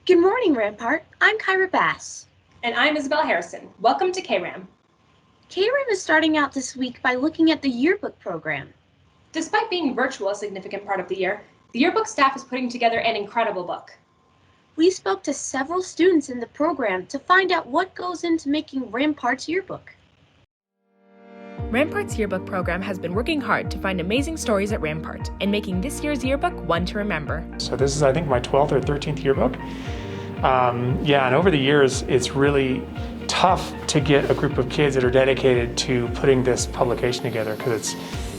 Good morning, Rampart. I'm Kyra Bass. And I'm Isabel Harrison. Welcome to Kram. Kram is starting out this week by looking at the yearbook program. Despite being virtual a significant part of the year, the yearbook staff is putting together an incredible book. We spoke to several students in the program to find out what goes into making Rampart's yearbook. Rampart's yearbook program has been working hard to find amazing stories at Rampart and making this year's yearbook one to remember. So this is, I think, my 12th or 13th yearbook. And over the years, it's really tough to get a group of kids that are dedicated to putting this publication together because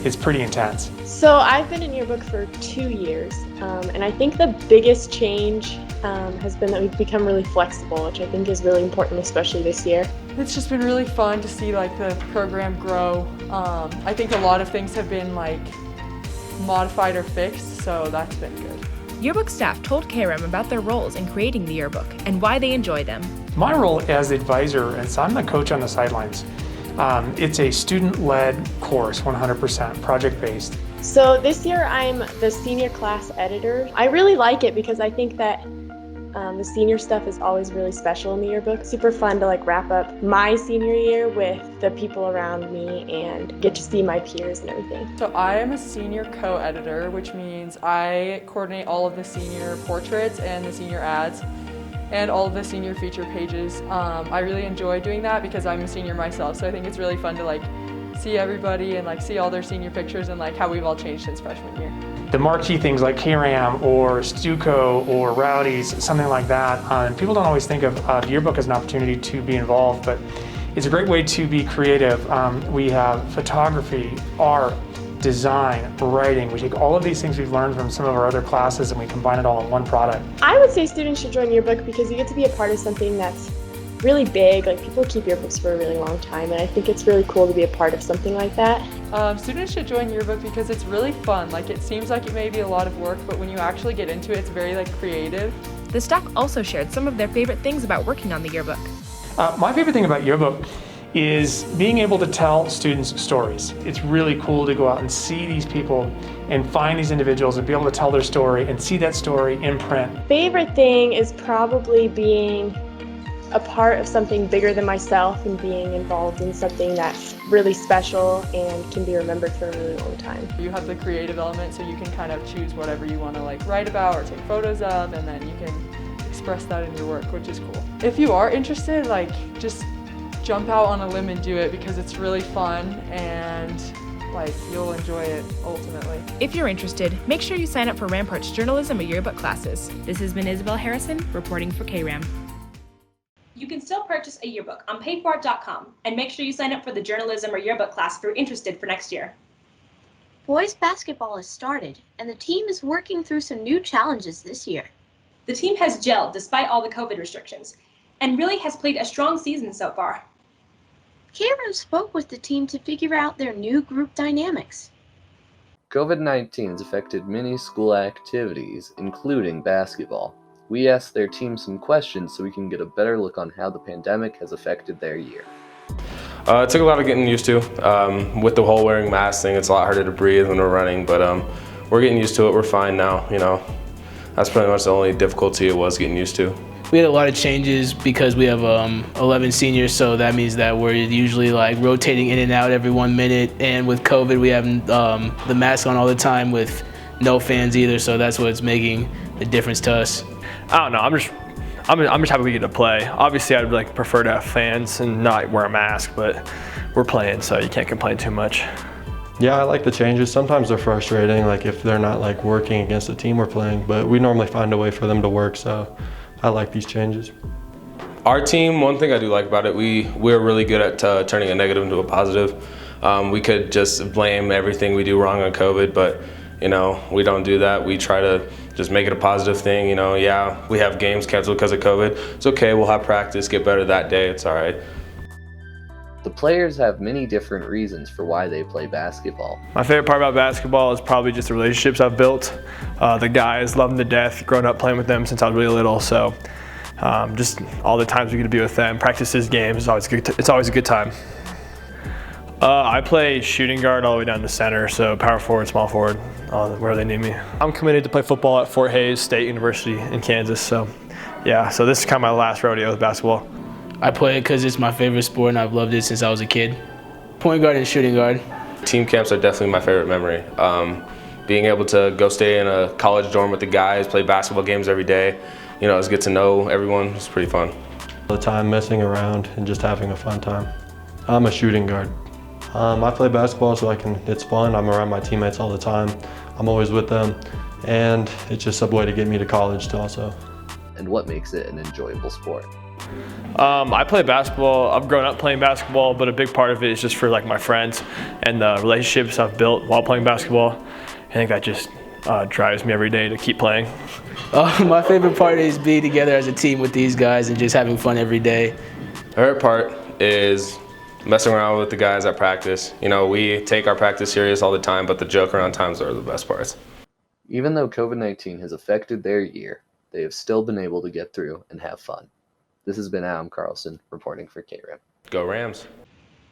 it's pretty intense. So I've been in yearbook for 2 years, and I think the biggest change has been that we've become really flexible, which I think is really important, especially this year. It's just been really fun to see the program grow. I think a lot of things have been modified or fixed, so that's been good. Yearbook staff told Kram about their roles in creating the yearbook and why they enjoy them. My role as advisor is I'm the coach on the sidelines. It's a student-led course, 100% project-based. So this year I'm the senior class editor. I really like it because I think that the senior stuff is always really special in the yearbook. Super fun to wrap up my senior year with the people around me and get to see my peers and everything. So I am a senior co-editor, which means I coordinate all of the senior portraits and the senior ads and all of the senior feature pages. I really enjoy doing that because I'm a senior myself, so I think it's really fun to see everybody and see all their senior pictures and how we've all changed since freshman year. The marquee things like Kram or Stuco or Rowdies, something like that. People don't always think of yearbook as an opportunity to be involved, but it's a great way to be creative. We have photography, art, design, writing. We take all of these things we've learned from some of our other classes and we combine it all in one product. I would say students should join yearbook because you get to be a part of something that's really big. People keep yearbooks for a really long time, and I think it's really cool to be a part of something like that. Students should join yearbook because it's really fun. It seems like it may be a lot of work, but when you actually get into it, it's very creative. The staff also shared some of their favorite things about working on the yearbook. My favorite thing about yearbook is being able to tell students stories. It's really cool to go out and see these people and find these individuals and be able to tell their story and see that story in print. Favorite thing is probably being a part of something bigger than myself and being involved in something that's really special and can be remembered for a really long time. You have the creative element, so you can kind of choose whatever you want to write about or take photos of, and then you can express that in your work, which is cool. If you are interested, just jump out on a limb and do it because it's really fun and you'll enjoy it ultimately. If you're interested, make sure you sign up for Rampart's journalism or yearbook classes. This has been Isabel Harrison reporting for Kram. You can still purchase a yearbook on paidfor.com and make sure you sign up for the journalism or yearbook class if you're interested for next year. Boys basketball has started, and the team is working through some new challenges this year. The team has gelled despite all the COVID restrictions and really has played a strong season so far. Kram spoke with the team to figure out their new group dynamics. COVID-19 has affected many school activities, including basketball. We asked their team some questions so we can get a better look on how the pandemic has affected their year. It took a lot of getting used to. With the whole wearing mask thing, it's a lot harder to breathe when we're running, but we're getting used to it. We're fine now, That's pretty much the only difficulty it was getting used to. We had a lot of changes because we have 11 seniors, so that means that we're usually rotating in and out every 1 minute. And with COVID, we have the mask on all the time with no fans either, so that's what's making the difference to us. I don't know. I'm just happy we get to play. Obviously, I'd prefer to have fans and not wear a mask, but we're playing, so you can't complain too much. Yeah, I like the changes. Sometimes they're frustrating, if they're not working against the team we're playing, but we normally find a way for them to work, so I like these changes. Our team, one thing I do like about it, we're really good at turning a negative into a positive. We could just blame everything we do wrong on COVID, but we don't do that. We try to just make it a positive thing. Yeah, we have games canceled because of COVID. It's okay, we'll have practice, get better that day, it's all right. The players have many different reasons for why they play basketball. My favorite part about basketball is probably just the relationships I've built. The guys, love them to death, grown up playing with them since I was really little, so just all the times we get to be with them, practices, games, it's always a good time. I play shooting guard all the way down to center, so power forward, small forward, wherever they need me. I'm committed to play football at Fort Hays State University in Kansas, so Yeah, so this is kind of my last rodeo with basketball. I play it because it's my favorite sport and I've loved it since I was a kid. Point guard and shooting guard. Team camps are definitely my favorite memory. Being able to go stay in a college dorm with the guys, play basketball games every day, just get to know everyone. It's pretty fun. All the time messing around and just having a fun time. I'm a shooting guard. I play basketball so it's fun. I'm around my teammates all the time. I'm always with them, and it's just a way to get me to college too also. And what makes it an enjoyable sport? I play basketball. I've grown up playing basketball, but a big part of it is just for my friends and the relationships I've built while playing basketball. I think that just drives me every day to keep playing. My favorite part is being together as a team with these guys and just having fun every day. My favorite part is messing around with the guys at practice. We take our practice serious all the time, but the joke around times are the best parts. Even though COVID-19 has affected their year, they have still been able to get through and have fun. This has been Adam Carlson reporting for KRAM. Go Rams.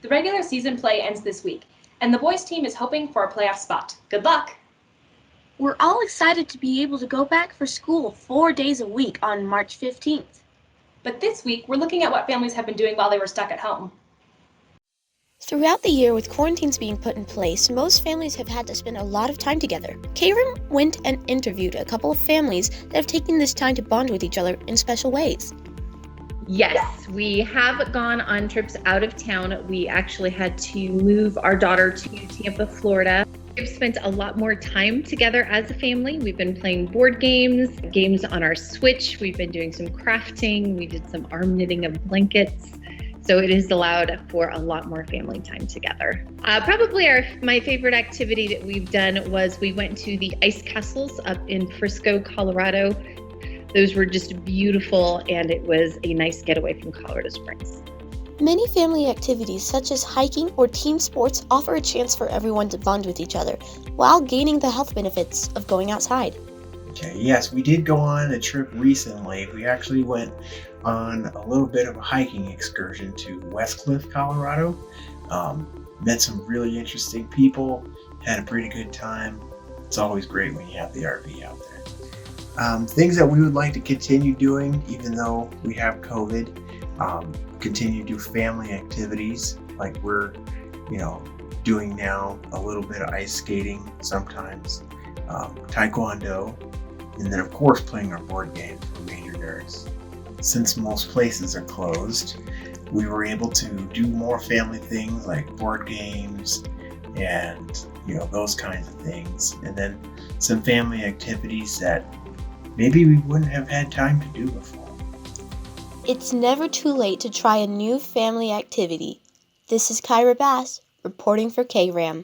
The regular season play ends this week, and the boys team is hoping for a playoff spot. Good luck! We're all excited to be able to go back for school 4 days a week on March 15th. But this week, we're looking at what families have been doing while they were stuck at home. Throughout the year, with quarantines being put in place, most families have had to spend a lot of time together. KRAM went and interviewed a couple of families that have taken this time to bond with each other in special ways. Yes, we have gone on trips out of town. We actually had to move our daughter to Tampa, Florida. We've spent a lot more time together as a family. We've been playing board games on our Switch. We've been doing some crafting. We did some arm knitting of blankets. So it has allowed for a lot more family time together. Probably my favorite activity that we've done was we went to the ice castles up in Frisco, Colorado. Those were just beautiful, and it was a nice getaway from Colorado Springs. Many family activities such as hiking or team sports offer a chance for everyone to bond with each other while gaining the health benefits of going outside. Okay, yes, we did go on a trip recently. We actually went on a little bit of a hiking excursion to Westcliff, Colorado. Met some really interesting people, had a pretty good time. It's always great when you have the RV out there. Things that we would like to continue doing, even though we have COVID, continue to do family activities like we're, doing now, a little bit of ice skating sometimes, taekwondo, and then of course playing our board games for Major Nerds. Since most places are closed, we were able to do more family things like board games and those kinds of things, and then some family activities that maybe we wouldn't have had time to do before. It's never too late to try a new family activity. This is Kyra Bass reporting for KRAM.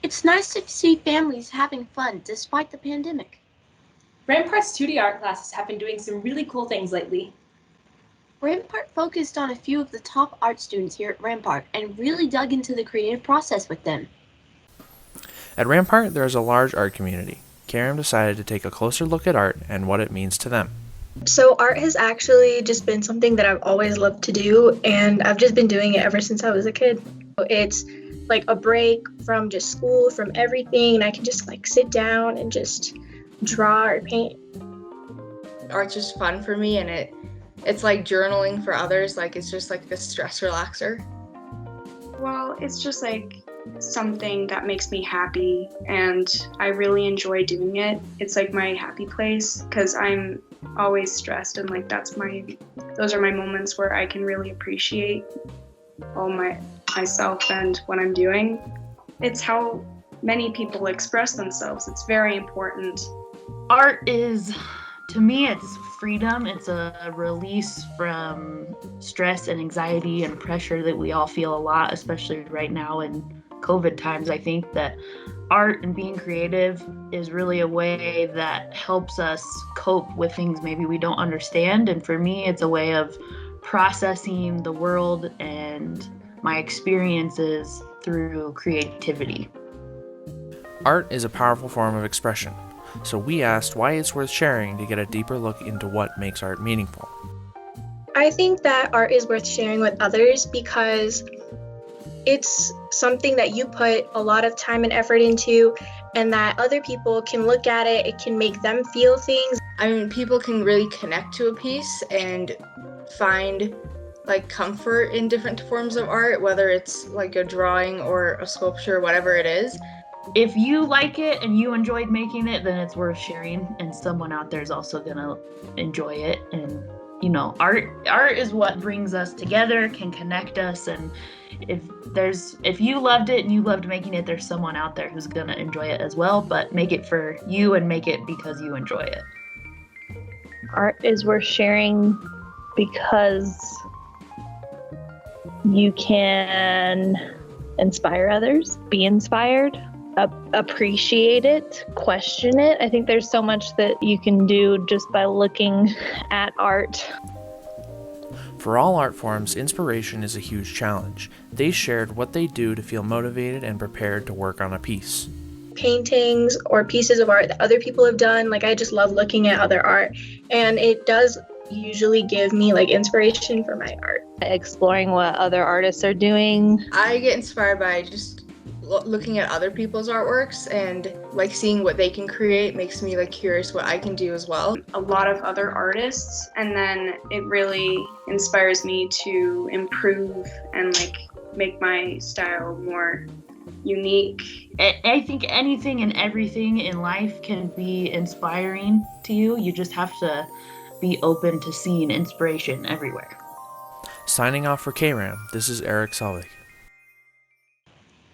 It's nice to see families having fun despite the pandemic. Rampart's 2D art classes have been doing some really cool things lately. Rampart focused on a few of the top art students here at Rampart and really dug into the creative process with them. At Rampart, there is a large art community. KRAM decided to take a closer look at art and what it means to them. So art has actually just been something that I've always loved to do, and I've just been doing it ever since I was a kid. It's like a break from just school, from everything, and I can just sit down and just draw or paint. Art's just fun for me, and it's like journaling for others. It's just like a stress relaxer. Well, it's just something that makes me happy, and I really enjoy doing it. It's my happy place because I'm always stressed, and those are my moments where I can really appreciate myself and what I'm doing. It's how many people express themselves. It's very important. Art is, to me, it's freedom. It's a release from stress and anxiety and pressure that we all feel a lot, especially right now in COVID times. I think that art and being creative is really a way that helps us cope with things maybe we don't understand. And for me, it's a way of processing the world and my experiences through creativity. Art is a powerful form of expression, so we asked why it's worth sharing to get a deeper look into what makes art meaningful. I think that art is worth sharing with others because it's something that you put a lot of time and effort into, and that other people can look at it, it can make them feel things. I mean, people can really connect to a piece and find like comfort in different forms of art, whether it's like a drawing or a sculpture, whatever it is. If you like it and you enjoyed making it, then it's worth sharing, and someone out there is also gonna enjoy it. And you know, art is what brings us together, can connect us, and if you loved it and you loved making it, there's someone out there who's gonna enjoy it as well. But make it for you and make it because you enjoy it. Art is worth sharing because you can inspire others, be inspired, appreciate it, question it. I think there's so much that you can do just by looking at art. For all art forms, inspiration is a huge challenge. They shared what they do to feel motivated and prepared to work on a piece. Paintings or pieces of art that other people have done, like I just love looking at other art, and it does usually give me like inspiration for my art. Exploring what other artists are doing. I get inspired by just looking at other people's artworks, and like seeing what they can create makes me like curious what I can do as well. A lot of other artists, and then it really inspires me to improve and like make my style more unique. I think anything and everything in life can be inspiring to you. You just have to be open to seeing inspiration everywhere. Signing off for KRAM, this is Eric Solvik.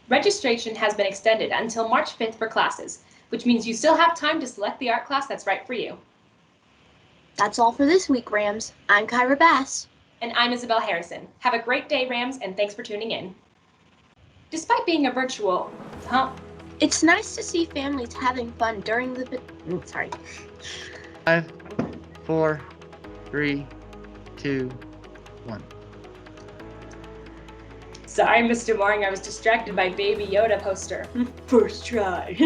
Registration has been extended until March 5th for classes, which means you still have time to select the art class that's right for you. That's all for this week, Rams. I'm Kyra Bass. And I'm Isabel Harrison. Have a great day, Rams, and thanks for tuning in. Despite being a virtual, It's nice to see families having fun during the... Sorry. 5, 4, 3, 2, 1. Sorry, Mr. Mooring, I was distracted by Baby Yoda poster. First try.